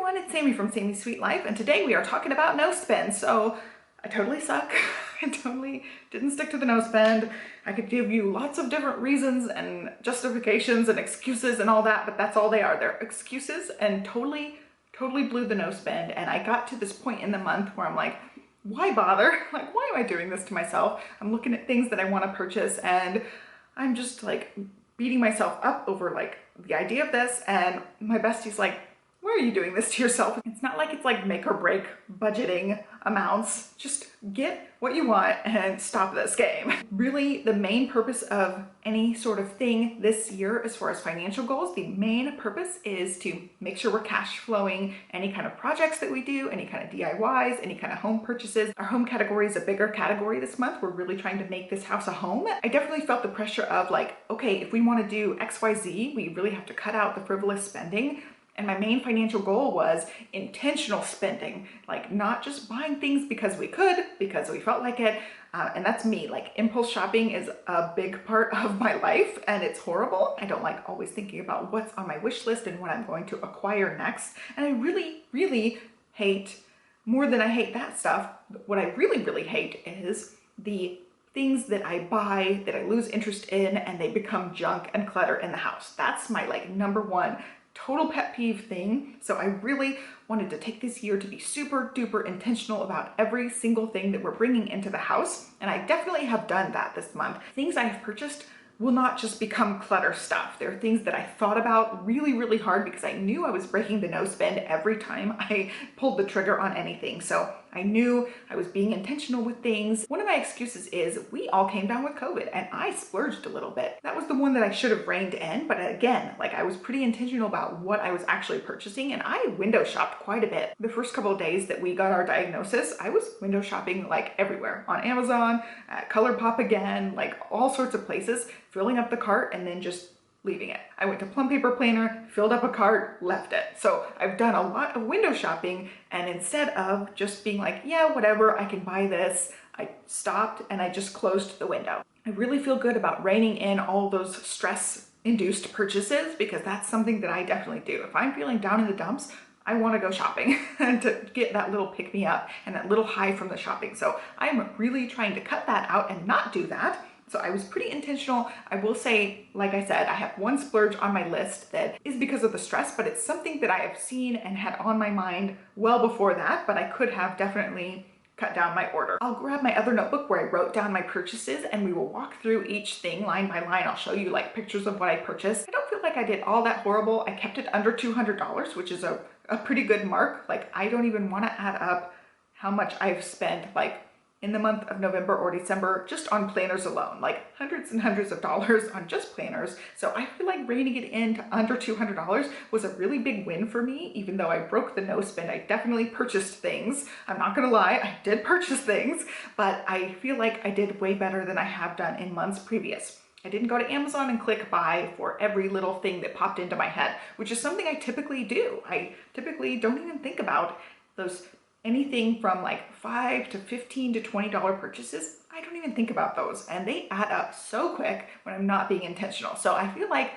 everyone, it's Sammy from Sammy's Sweet Life, and today we are talking about no spend. So I totally suck. I totally didn't stick to the no spend. I could give you lots of different reasons and justifications and excuses and all that, but that's all they are. They're excuses, and totally blew the no spend. And I got to this point in the month where I'm like, why bother? Like, why am I doing this to myself? I'm looking at things that I want to purchase and I'm just like beating myself up over like the idea of this. And my bestie's like, why are you doing this to yourself? It's not like it's like make or break budgeting amounts. Just get what you want and stop this game. Really, the main purpose of any sort of thing this year, as far as financial goals, the main purpose is to make sure we're cash flowing any kind of projects that we do, any kind of DIYs, any kind of home purchases. Our home category is a bigger category this month. We're really trying to make this house a home. I definitely felt the pressure of like, okay, if we want to do XYZ, we really have to cut out the frivolous spending. And my main financial goal was intentional spending, like not just buying things because we could, because we felt like it. And that's me. Like, impulse shopping is a big part of my life and it's horrible. I don't like always thinking about what's on my wish list and what I'm going to acquire next. And I really hate, more than I hate that stuff, what I really hate is the things that I buy that I lose interest in and they become junk and clutter in the house. That's my like number one total pet peeve thing. So I really wanted to take this year to be super duper intentional about every single thing that we're bringing into the house. And I definitely have done that this month. Things I have purchased will not just become clutter stuff. There are things that I thought about really hard because I knew I was breaking the no spend every time I pulled the trigger on anything. So I knew I was being intentional with things. One of my excuses is we all came down with COVID and I splurged a little bit. That was the one that I should have reined in. But again, like, I was pretty intentional about what I was actually purchasing, and I window shopped quite a bit. The first couple of days that we got our diagnosis, I was window shopping like everywhere, on Amazon, at ColourPop again, like all sorts of places, filling up the cart and then just leaving it. I went to Plum Paper Planner, filled up a cart, left it. So I've done a lot of window shopping, and instead of just being like, yeah, whatever, I can buy this, I stopped and I just closed the window. I really feel good about reining in all those stress-induced purchases, because that's something that I definitely do. If I'm feeling down in the dumps, I want to go shopping and to get that little pick me up and that little high from the shopping. So I'm really trying to cut that out and not do that. So I was pretty intentional. I will say, like I said, I have one splurge on my list that is because of the stress, but it's something that I have seen and had on my mind well before that, but I could have definitely cut down my order. I'll grab my other notebook where I wrote down my purchases and we will walk through each thing line by line. I'll show you like pictures of what I purchased. I don't feel like I did all that horrible. I kept it under $200, which is a pretty good mark. Like, I don't even want to add up how much I've spent like in the month of November or December just on planners alone, like hundreds and hundreds of dollars on just planners. So I feel like reining it in to under $200 was a really big win for me. Even though I broke the no spend, I definitely purchased things. I'm not gonna lie, I did purchase things, but I feel like I did way better than I have done in months previous. I didn't go to Amazon and click buy for every little thing that popped into my head, which is something I typically do. I typically don't even think about those anything from like $5 to $15 to $20 purchases. I don't even think about those, and they add up so quick when I'm not being intentional. So I feel like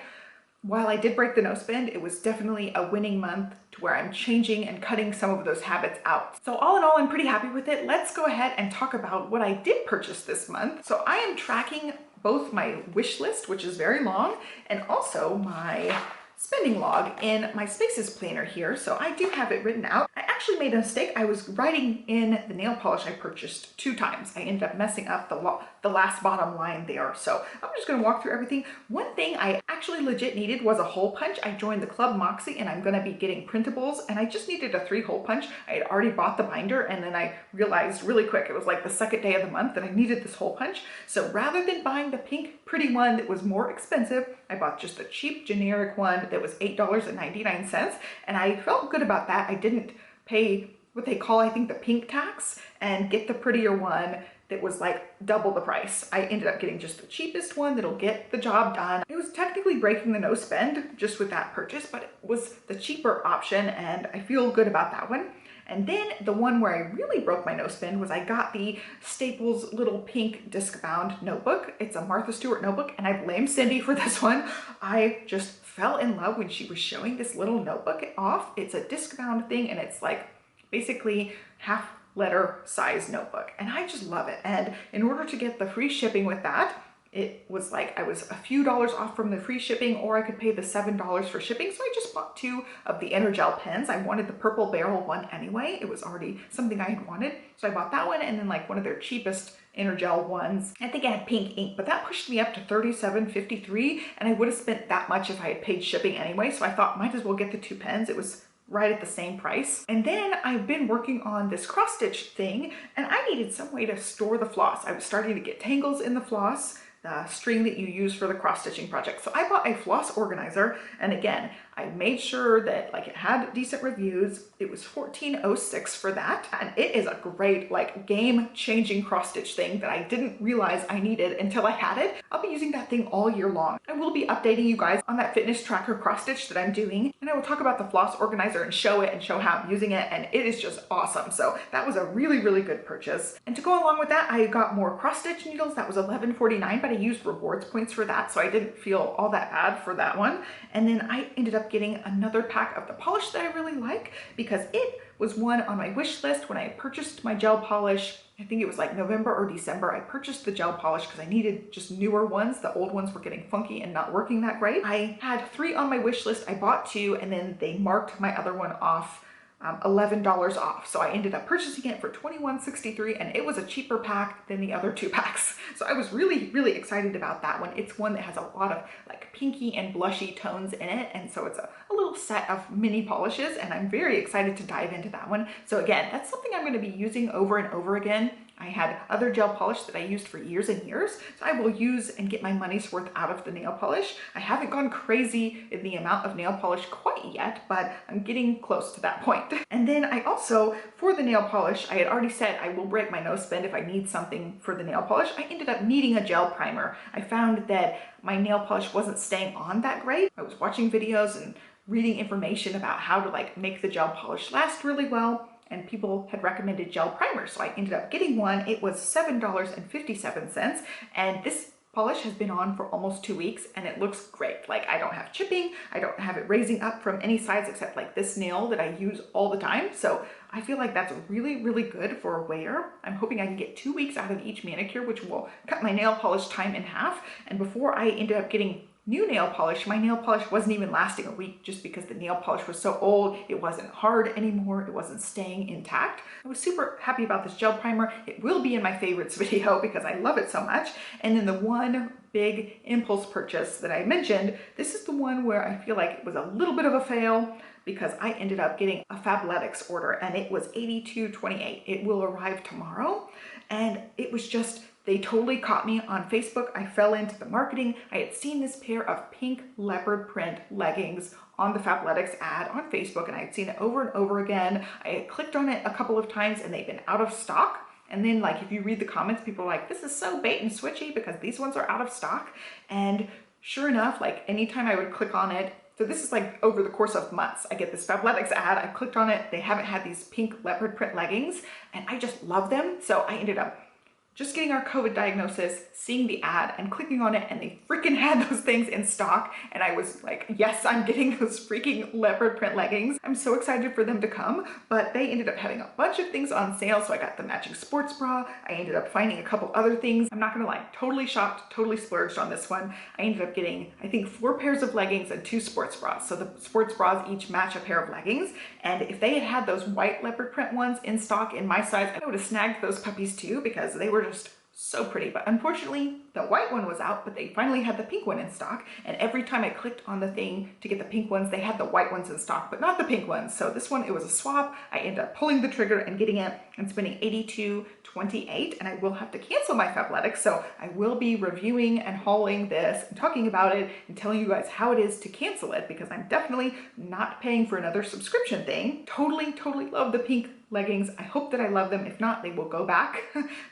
while I did break the no spend, it was definitely a winning month to where I'm changing and cutting some of those habits out. So all in all, I'm pretty happy with it. Let's go ahead and talk about what I did purchase this month. So I am tracking both my wish list, which is very long, and also my spending log in my Spaces planner here. So I do have it written out. I actually made a mistake. I was writing in the nail polish I purchased 2 times. I ended up messing up the last bottom line there. So I'm just gonna walk through everything. One thing I actually legit needed was a hole punch. I joined the Club Moxie and I'm gonna be getting printables, and I just needed a 3-hole punch. I had already bought the binder, and then I realized really quick, it was like the second day of the month, that I needed this hole punch. So rather than buying the pink pretty one that was more expensive, I bought just the cheap generic one that was $8.99, and I felt good about that. I didn't pay what they call, I think, the pink tax and get the prettier one that was like double the price. I ended up getting just the cheapest one that'll get the job done. It was technically breaking the no spend just with that purchase, but it was the cheaper option and I feel good about that one. And then the one where I really broke my no spend was I got the Staples little pink disc bound notebook. It's a Martha Stewart notebook, and I blame Cindy for this one. I just fell in love when she was showing this little notebook off. It's a disc bound thing, and it's like basically half letter size notebook, and I just love it. And in order to get the free shipping with that, it was like I was a few dollars off from the free shipping, or I could pay the $7 for shipping. So I just bought 2 of the Energel pens. I wanted the purple barrel one anyway. It was already something I had wanted. So I bought that one, and then like one of their cheapest Energel ones. I think I had pink ink, but that pushed me up to $37.53, and I would have spent that much if I had paid shipping anyway. So I thought might as well get the 2 pens. It was right at the same price. And then I've been working on this cross stitch thing, and I needed some way to store the floss. I was starting to get tangles in the floss, the string that you use for the cross stitching project. So I bought a floss organizer, and again, I made sure that like it had decent reviews. It was $14.06 for that, and it is a great like game-changing cross stitch thing that I didn't realize I needed until I had it. I'll be using that thing all year long. I will be updating you guys on that fitness tracker cross stitch that I'm doing, and I will talk about the floss organizer and show it and show how I'm using it, and it is just awesome. So that was a really, really good purchase. And to go along with that, I got more cross stitch needles. That was $11.49, but I used rewards points for that, so I didn't feel all that bad for that one. And then I ended up getting another pack of the polish that I really like, because it was one on my wish list when I purchased my gel polish. I think it was like November or December. I purchased the gel polish because I needed just newer ones. The old ones were getting funky and not working that great. I had 3 on my wish list. I bought 2, and then they marked my other one off $11 off. So I ended up purchasing it for $21.63, and it was a cheaper pack than the other 2 packs. So I was really, really excited about that one. It's one that has a lot of like pinky and blushy tones in it. And so it's a little set of mini polishes, and I'm very excited to dive into that one. So again, that's something I'm going to be using over and over again. I had other gel polish that I used for years and years, so I will use and get my money's worth out of the nail polish. I haven't gone crazy in the amount of nail polish quite yet, but I'm getting close to that point. And then I also, for the nail polish, I had already said I will break my no spend if I need something for the nail polish. I ended up needing a gel primer. I found that my nail polish wasn't staying on that great. I was watching videos and reading information about how to like make the gel polish last really well, and people had recommended gel primers, so I ended up getting one. It was $7.57, and this polish has been on for almost 2 weeks, and it looks great. Like, I don't have chipping, I don't have it raising up from any sides except like this nail that I use all the time. So I feel like that's really, really good for a wear. I'm hoping I can get 2 weeks out of each manicure, which will cut my nail polish time in half. And before I ended up getting new nail polish, my nail polish wasn't even lasting a week just because the nail polish was so old. It wasn't hard anymore. It wasn't staying intact. I was super happy about this gel primer. It will be in my favorites video because I love it so much. And then the one big impulse purchase that I mentioned, this is the one where I feel like it was a little bit of a fail because I ended up getting a Fabletics order, and it was $82.28. It will arrive tomorrow, and it was just, they totally caught me on Facebook. I fell into the marketing. I had seen this pair of pink leopard print leggings on the Fabletics ad on Facebook, and I had seen it over and over again. I had clicked on it a couple of times, and they've been out of stock. And then like, if you read the comments, people are like, this is so bait and switchy because these ones are out of stock. And sure enough, like anytime I would click on it, so this is like over the course of months, I get this Fabletics ad, I clicked on it, they haven't had these pink leopard print leggings, and I just love them. So I ended up just getting our COVID diagnosis, seeing the ad and clicking on it, and they freaking had those things in stock. And I was like, yes, I'm getting those freaking leopard print leggings. I'm so excited for them to come, but they ended up having a bunch of things on sale. So I got the matching sports bra. I ended up finding a couple other things. I'm not gonna lie, totally shopped, totally splurged on this one. I ended up getting, I think, 4 pairs of leggings and 2 sports bras. So the sports bras each match a pair of leggings. And if they had had those white leopard print ones in stock in my size, I would have snagged those puppies too, because they were just so pretty. But unfortunately, the white one was out, but they finally had the pink one in stock. And every time I clicked on the thing to get the pink ones, they had the white ones in stock, but not the pink ones. So this one, it was a swap. I ended up pulling the trigger and getting it and spending $82.28. And I will have to cancel my Fabletics. So I will be reviewing and hauling this and talking about it and telling you guys how it is to cancel it, because I'm definitely not paying for another subscription thing. Totally love the pink leggings. I hope that I love them. If not, they will go back.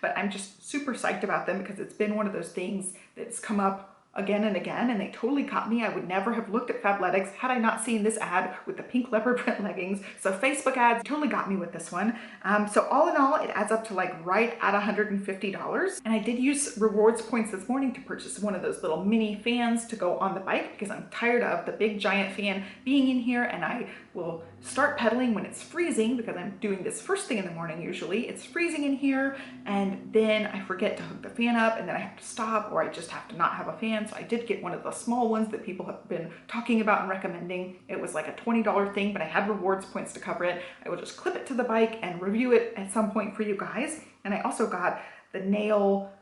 But I'm just super psyched about them because it's been one of those things that's come up again and again, and they totally caught me. I would never have looked at Fabletics had I not seen this ad with the pink leopard print leggings. So Facebook ads totally got me with this one. So all in all, it adds up to like right at $150. And I did use rewards points this morning to purchase one of those little mini fans to go on the bike because I'm tired of the big giant fan being in here, and I will start pedaling when it's freezing because I'm doing this first thing in the morning usually. It's freezing in here, and then I forget to hook the fan up, and then I have to stop, or I just have to not have a fan. So I did get one of the small ones that people have been talking about and recommending. It was like a $20 thing, but I had rewards points to cover it. I will just clip it to the bike and review it at some point for you guys. And I also got the nail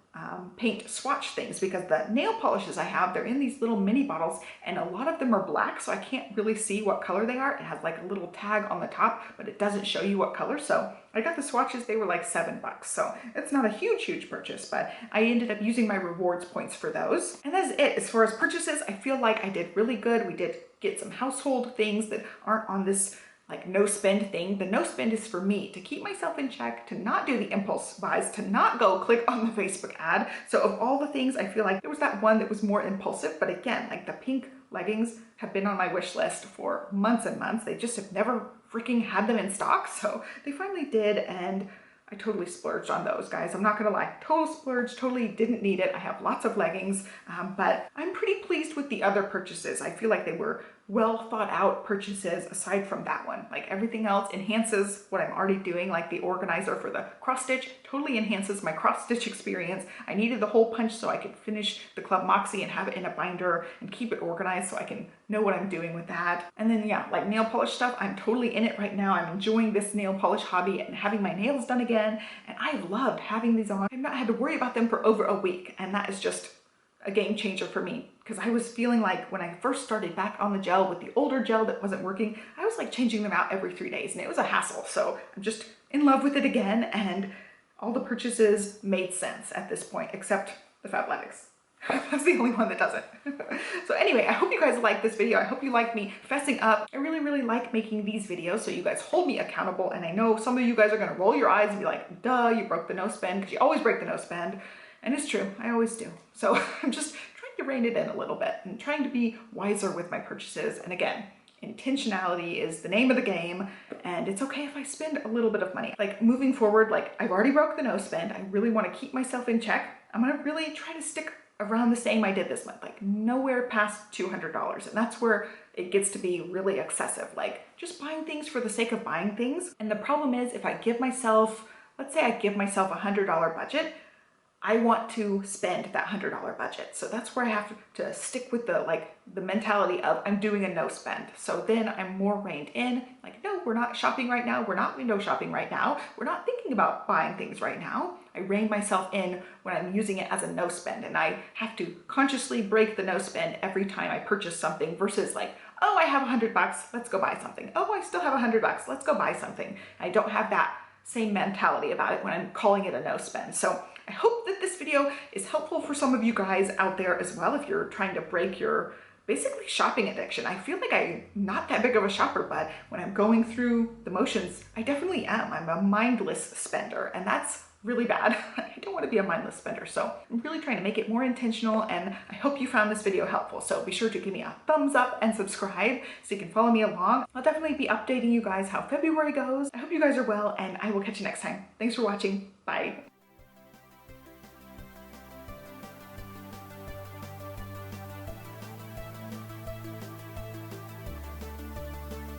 paint swatch things because the nail polishes I have, they're in these little mini bottles, and a lot of them are black, so I can't really see what color they are. It has like a little tag on the top, but it doesn't show you what color. So I got the swatches, they were like $7. So it's not a huge purchase, but I ended up using my rewards points for those. And that's it. As far as purchases, I feel like I did really good. We did get some household things that aren't on this like no spend thing. The no spend is for me to keep myself in check, to not do the impulse buys, to not go click on the Facebook ad. So of all the things, I feel like there was that one that was more impulsive, but again, like the pink leggings have been on my wish list for months and months. They just have never freaking had them in stock. So they finally did, and I totally splurged on those, guys. I'm not gonna lie, total splurge, totally didn't need it. I have lots of leggings, but I'm pretty pleased with the other purchases. I feel like they were well thought out purchases aside from that one. Like everything else enhances what I'm already doing, like the organizer for the cross stitch totally enhances my cross stitch experience. I needed the hole punch so I could finish the Club Moxie and have it in a binder and keep it organized so I can know what I'm doing with that. And then yeah, like nail polish stuff, I'm totally in it right now. I'm enjoying this nail polish hobby and having my nails done again. And I've loved having these on. I've not had to worry about them for over a week. And that is just a game changer for me, because I was feeling like when I first started back on the gel with the older gel that wasn't working, I was like changing them out every 3 days and it was a hassle. So I'm just in love with it again, and all the purchases made sense at this point, except the Fabletics. That's the only one that doesn't. So anyway, I hope you guys like this video. I hope you like me fessing up. I really like making these videos so you guys hold me accountable. And I know some of you guys are gonna roll your eyes and be like, duh, you broke the no spend, because you always break the no spend. And it's true, I always do. So I'm just trying to rein it in a little bit and trying to be wiser with my purchases. And again, intentionality is the name of the game, and it's okay if I spend a little bit of money. Like moving forward, like I've already broke the no spend. I really want to keep myself in check. I'm gonna really try to stick around the same I did this month, like nowhere past $200. And that's where it gets to be really excessive, like just buying things for the sake of buying things. And the problem is if I give myself, let's say I give myself $100 budget, I want to spend that $100 budget. So that's where I have to stick with the mentality of I'm doing a no spend. So then I'm more reined in, like, no, we're not shopping right now. We're not window shopping right now. We're not thinking about buying things right now. I rein myself in when I'm using it as a no spend, and I have to consciously break the no spend every time I purchase something versus like, oh, I have $100, let's go buy something. Oh, I still have $100, let's go buy something. I don't have that same mentality about it when I'm calling it a no spend. So I hope that this video is helpful for some of you guys out there as well if you're trying to break your basically shopping addiction. I feel like I'm not that big of a shopper, but when I'm going through the motions, I definitely am. I'm a mindless spender, and that's really bad. I don't want to be a mindless spender, so I'm really trying to make it more intentional, and I hope you found this video helpful. So be sure to give me a thumbs up and subscribe so you can follow me along. I'll definitely be updating you guys how February goes. I hope you guys are well, and I will catch you next time. Thanks for watching. Bye.